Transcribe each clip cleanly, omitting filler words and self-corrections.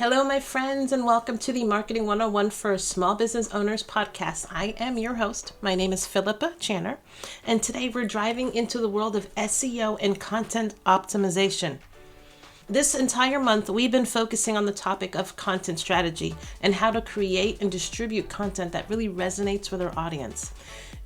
Hello, my friends, and welcome to the Marketing 101 for Small Business Owners podcast. I am your host. My name is Philippa Channer, and today we're driving into the world of SEO and content optimization. This entire month, we've been focusing on the topic of content strategy and how to create and distribute content that really resonates with our audience.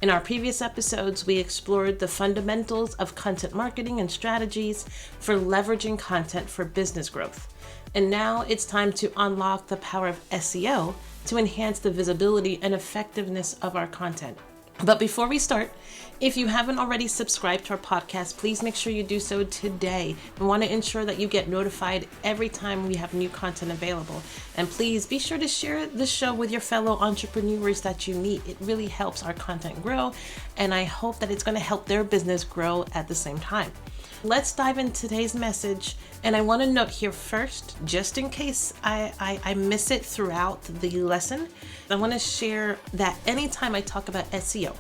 In our previous episodes, we explored the fundamentals of content marketing and strategies for leveraging content for business growth. And now it's time to unlock the power of SEO to enhance the visibility and effectiveness of our content. But before we start, if you haven't already subscribed to our podcast, please make sure you do so today. We want to ensure that you get notified every time we have new content available. And please be sure to share the show with your fellow entrepreneurs that you meet. It really helps our content grow, and I hope that it's going to help their business grow at the same time. Let's dive into today's message, and I want to note here first, just in case I miss it throughout the lesson, I want to share that anytime I talk about SEO,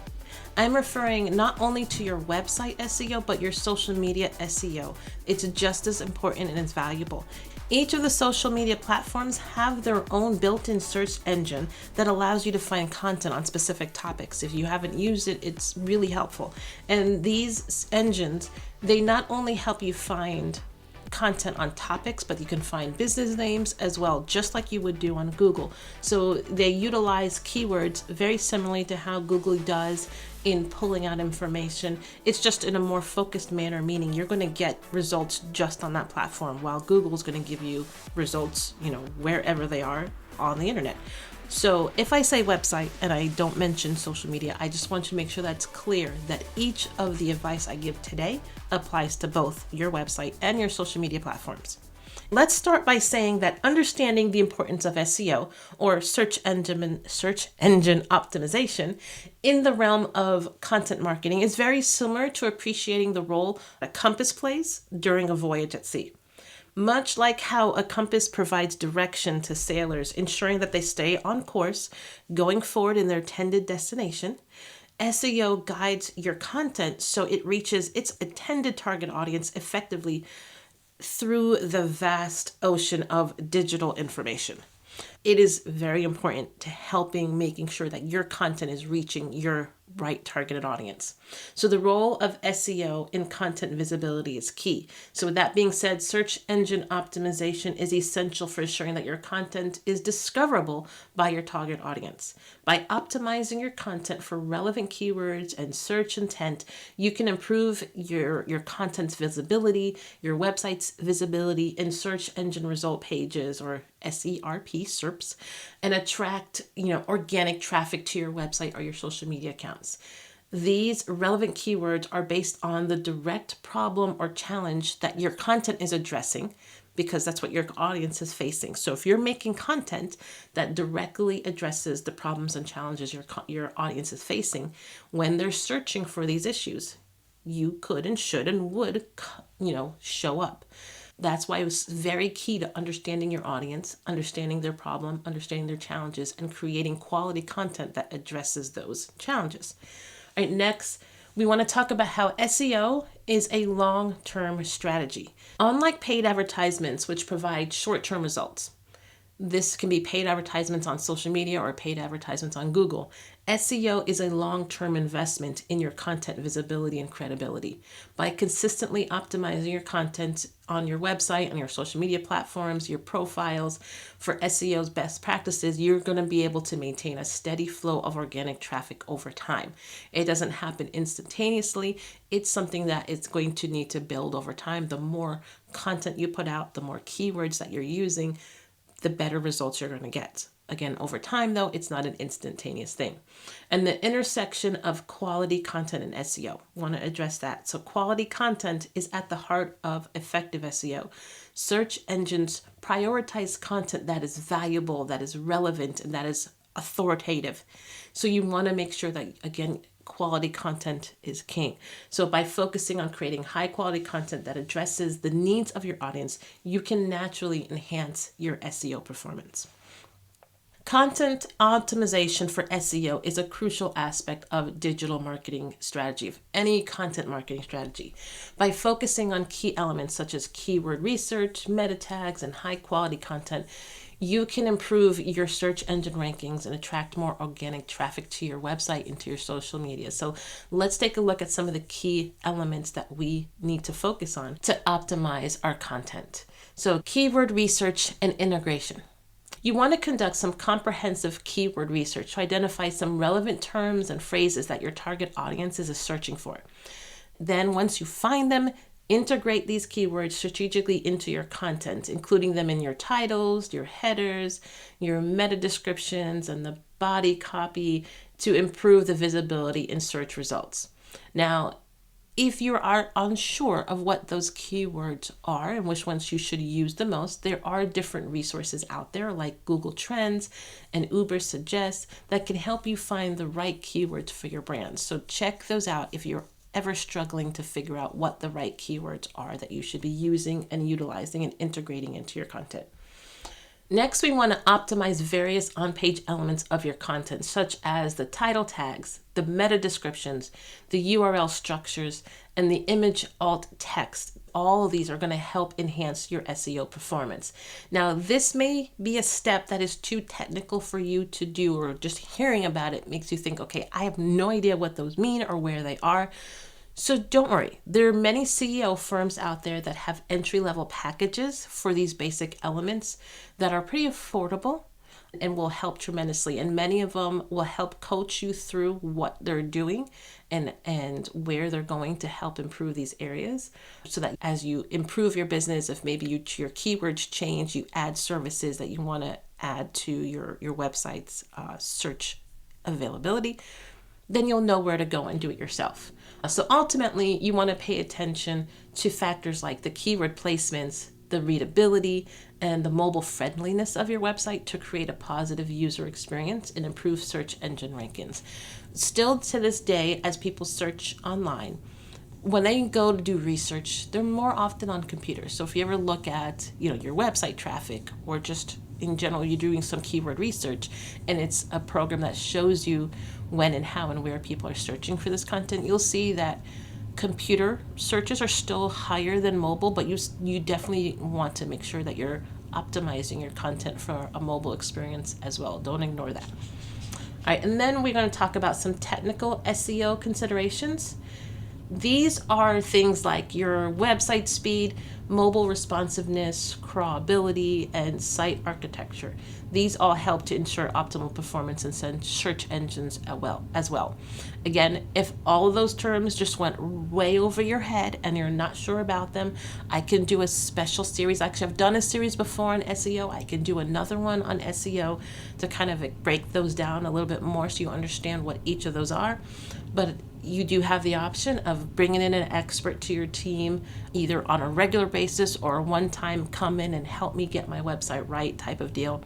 I'm referring not only to your website SEO, but your social media SEO. It's just as important and as valuable. Each of the social media platforms have their own built-in search engine that allows you to find content on specific topics. If you haven't used it, it's really helpful. And these engines, they not only help you find content on topics, but you can find business names as well, just like you would do on Google. So they utilize keywords very similarly to how Google does in pulling out information. It's just in a more focused manner, meaning you're going to get results just on that platform, while Google is going to give you results, wherever they are on the internet. So if I say website and I don't mention social media, I just want you to make sure that's clear that each of the advice I give today applies to both your website and your social media platforms. Let's start by saying that understanding the importance of SEO, or search engine optimization, in the realm of content marketing is very similar to appreciating the role a compass plays during a voyage at sea. Much like how a compass provides direction to sailors, ensuring that they stay on course going forward in their intended destination, SEO guides your content so it reaches its intended target audience effectively through the vast ocean of digital information. It is very important to making sure that your content is reaching your right targeted audience. So the role of SEO in content visibility is key. So with that being said, search engine optimization is essential for ensuring that your content is discoverable by your target audience. By optimizing your content for relevant keywords and search intent, you can improve your content's visibility, your website's visibility in search engine result pages, or SERP, and attract, organic traffic to your website or your social media accounts. These relevant keywords are based on the direct problem or challenge that your content is addressing, because that's what your audience is facing. So if you're making content that directly addresses the problems and challenges your audience is facing when they're searching for these issues, you could and should and would, show up. That's why it was very key to understanding your audience, understanding their problem, understanding their challenges, and creating quality content that addresses those challenges. All right, next, we want to talk about how SEO is a long-term strategy. Unlike paid advertisements, which provide short-term results, this can be paid advertisements on social media or paid advertisements on Google. SEO is a long-term investment in your content visibility and credibility. By consistently optimizing your content on your website, on your social media platforms, your profiles for SEO's best practices, you're going to be able to maintain a steady flow of organic traffic over time. It doesn't happen instantaneously. It's something that it's going to need to build over time. The more content you put out, the more keywords that you're using, the better results you're going to get. Again, over time, though, it's not an instantaneous thing. And the intersection of quality content and SEO, I want to address that. So quality content is at the heart of effective SEO. Search engines prioritize content that is valuable, that is relevant, and that is authoritative. So you want to make sure that, again, quality content is king. So by focusing on creating high quality content that addresses the needs of your audience, you can naturally enhance your SEO performance. Content optimization for SEO is a crucial aspect of digital marketing strategy, of any content marketing strategy. By focusing on key elements such as keyword research, meta tags, and high quality content, you can improve your search engine rankings and attract more organic traffic to your website and to your social media. So let's take a look at some of the key elements that we need to focus on to optimize our content. So keyword research and integration. You want to conduct some comprehensive keyword research to identify some relevant terms and phrases that your target audience is searching for. Then once you find them, integrate these keywords strategically into your content, including them in your titles, your headers, your meta descriptions, and the body copy to improve the visibility in search results. Now, if you are unsure of what those keywords are and which ones you should use the most, there are different resources out there like Google Trends and Uber Suggest that can help you find the right keywords for your brand. So check those out if you're ever struggling to figure out what the right keywords are that you should be using and utilizing and integrating into your content. Next, we want to optimize various on-page elements of your content, such as the title tags, the meta descriptions, the URL structures, and the image alt text. All of these are going to help enhance your SEO performance. Now, this may be a step that is too technical for you to do, or just hearing about it makes you think, okay, I have no idea what those mean or where they are. So don't worry, there are many SEO firms out there that have entry-level packages for these basic elements that are pretty affordable and will help tremendously. And many of them will help coach you through what they're doing and where they're going to help improve these areas, so that as you improve your business, if maybe your keywords change, you add services that you want to add to your website's search availability, then you'll know where to go and do it yourself. So ultimately, you want to pay attention to factors like the keyword placements, the readability, and the mobile friendliness of your website to create a positive user experience and improve search engine rankings. Still to this day, as people search online, when they go to do research, they're more often on computers. So if you ever look at, your website traffic, or just in general, you're doing some keyword research and it's a program that shows you when and how and where people are searching for this content, you'll see that computer searches are still higher than mobile, but you definitely want to make sure that you're optimizing your content for a mobile experience as well. Don't ignore that. All right, and then we're going to talk about some technical SEO considerations. These are things like your website speed, mobile responsiveness, crawlability, and site architecture. These all help to ensure optimal performance in search engines as well. Again, if all of those terms just went way over your head and you're not sure about them, I can do a special series. Actually, I've done a series before on SEO. I can do another one on SEO to kind of break those down a little bit more so you understand what each of those are. But you do have the option of bringing in an expert to your team, either on a regular basis or one time come in and help me get my website right type of deal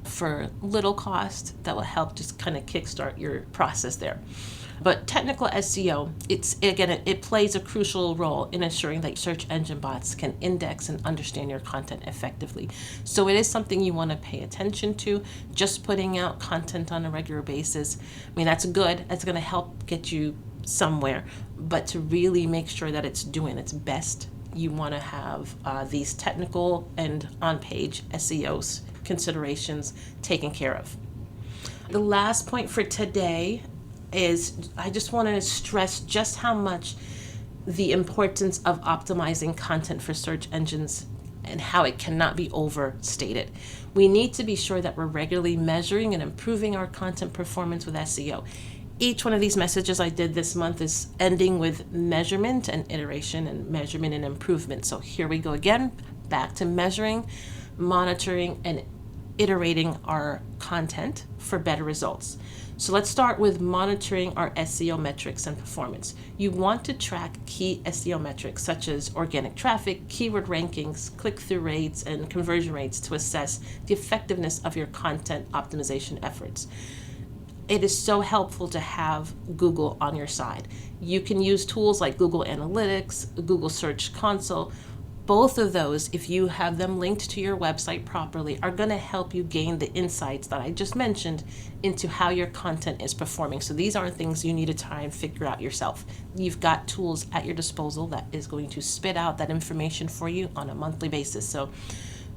for little cost that will help just kind of kickstart your process there. But technical SEO, it plays a crucial role in ensuring that search engine bots can index and understand your content effectively. So it is something you want to pay attention to. Just putting out content on a regular basis, that's good. That's going to help get you somewhere. But to really make sure that it's doing its best, you want to have these technical and on-page SEO considerations taken care of. The last point for today is I just want to stress just how much the importance of optimizing content for search engines and how it cannot be overstated. We need to be sure that we're regularly measuring and improving our content performance with SEO. Each one of these messages I did this month is ending with measurement and iteration and measurement and improvement. So here we go again, back to measuring, monitoring, and iterating our content for better results. So let's start with monitoring our SEO metrics and performance. You want to track key SEO metrics such as organic traffic, keyword rankings, click-through rates, and conversion rates to assess the effectiveness of your content optimization efforts. It is so helpful to have Google on your side. You can use tools like Google Analytics, Google Search Console. Both of those, if you have them linked to your website properly, are going to help you gain the insights that I just mentioned into how your content is performing. So these aren't things you need to try and figure out yourself. You've got tools at your disposal that is going to spit out that information for you on a monthly basis. So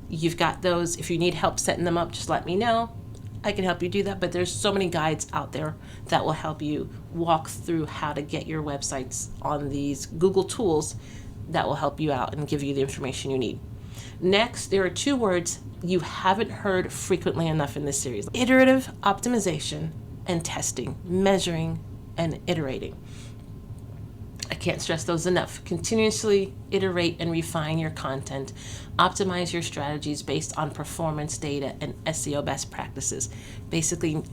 You've got those. If you need help setting them up, just let me know. I can help you do that, but there's so many guides out there that will help you walk through how to get your websites on these Google tools that will help you out and give you the information you need. Next, there are 2 words you haven't heard frequently enough in this series: iterative optimization and testing, measuring and iterating. I can't stress those enough. Continuously iterate and refine your content. Optimize your strategies based on performance data and SEO best practices. Basically,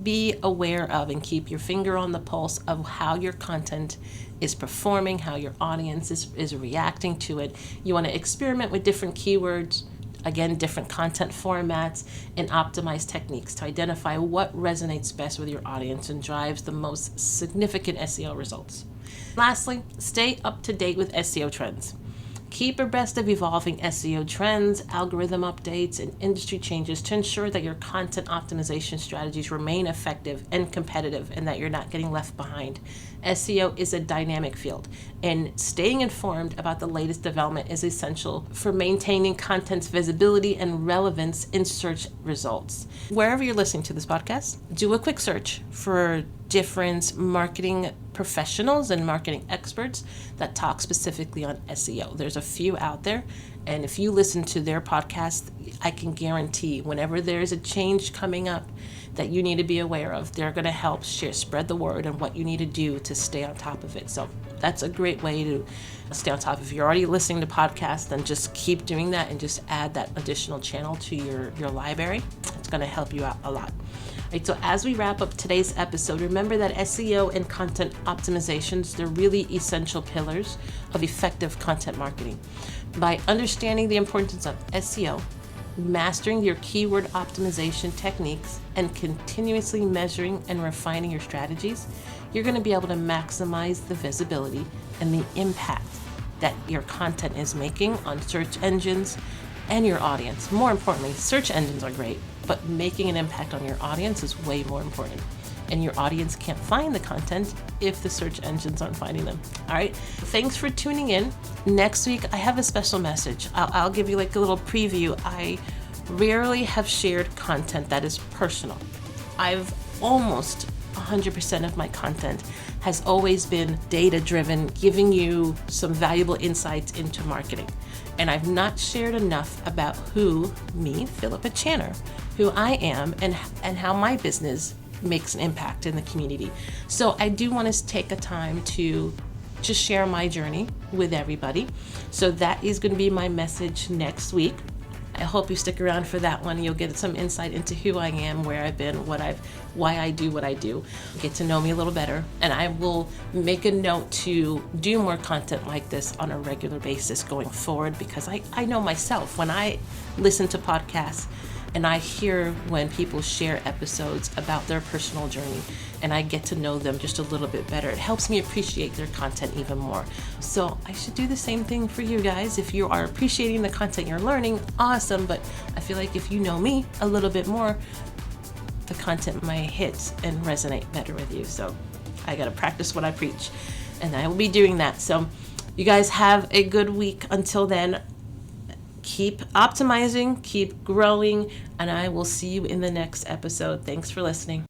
be aware of and keep your finger on the pulse of how your content is performing, how your audience is reacting to it. You want to experiment with different keywords, again, different content formats, and optimize techniques to identify what resonates best with your audience and drives the most significant SEO results. Lastly, stay up to date with SEO trends. Keep abreast of evolving SEO trends, algorithm updates, and industry changes to ensure that your content optimization strategies remain effective and competitive and that you're not getting left behind. SEO is a dynamic field, and staying informed about the latest development is essential for maintaining content's visibility and relevance in search results. Wherever you're listening to this podcast, do a quick search for different marketing professionals and marketing experts that talk specifically on SEO. There's a few out there, and if you listen to their podcast, I can guarantee whenever there's a change coming up that you need to be aware of, they're going to help spread the word and what you need to do to stay on top of it. So that's a great way to stay on top. If you're already listening to podcasts, then just keep doing that and just add that additional channel to your library. It's going to help you out a lot. Right, so as we wrap up today's episode, remember that SEO and content optimizations, they're really essential pillars of effective content marketing. By understanding the importance of SEO, mastering your keyword optimization techniques, and continuously measuring and refining your strategies, you're going to be able to maximize the visibility and the impact that your content is making on search engines and your audience. More importantly, search engines are great, but making an impact on your audience is way more important. And your audience can't find the content if the search engines aren't finding them. All right. Thanks for tuning in. Next week, I have a special message. I'll give you like a little preview. I rarely have shared content that is personal. I've almost 100% of my content has always been data-driven, giving you some valuable insights into marketing. And I've not shared enough about me, Philippa Channer, who I am and how my business makes an impact in the community. So I do want to take a time to just share my journey with everybody. So that is going to be my message next week. I hope you stick around for that one. You'll get some insight into who I am, where I've been, why I do what I do. Get to know me a little better. And I will make a note to do more content like this on a regular basis going forward, because I know myself when I listen to podcasts and I hear when people share episodes about their personal journey and I get to know them just a little bit better. It helps me appreciate their content even more. So I should do the same thing for you guys. If you are appreciating the content you're learning, awesome. But I feel like if you know me a little bit more, the content might hit and resonate better with you. So I got to practice what I preach, and I will be doing that. So you guys have a good week. Until then, keep optimizing, keep growing, and I will see you in the next episode. Thanks for listening.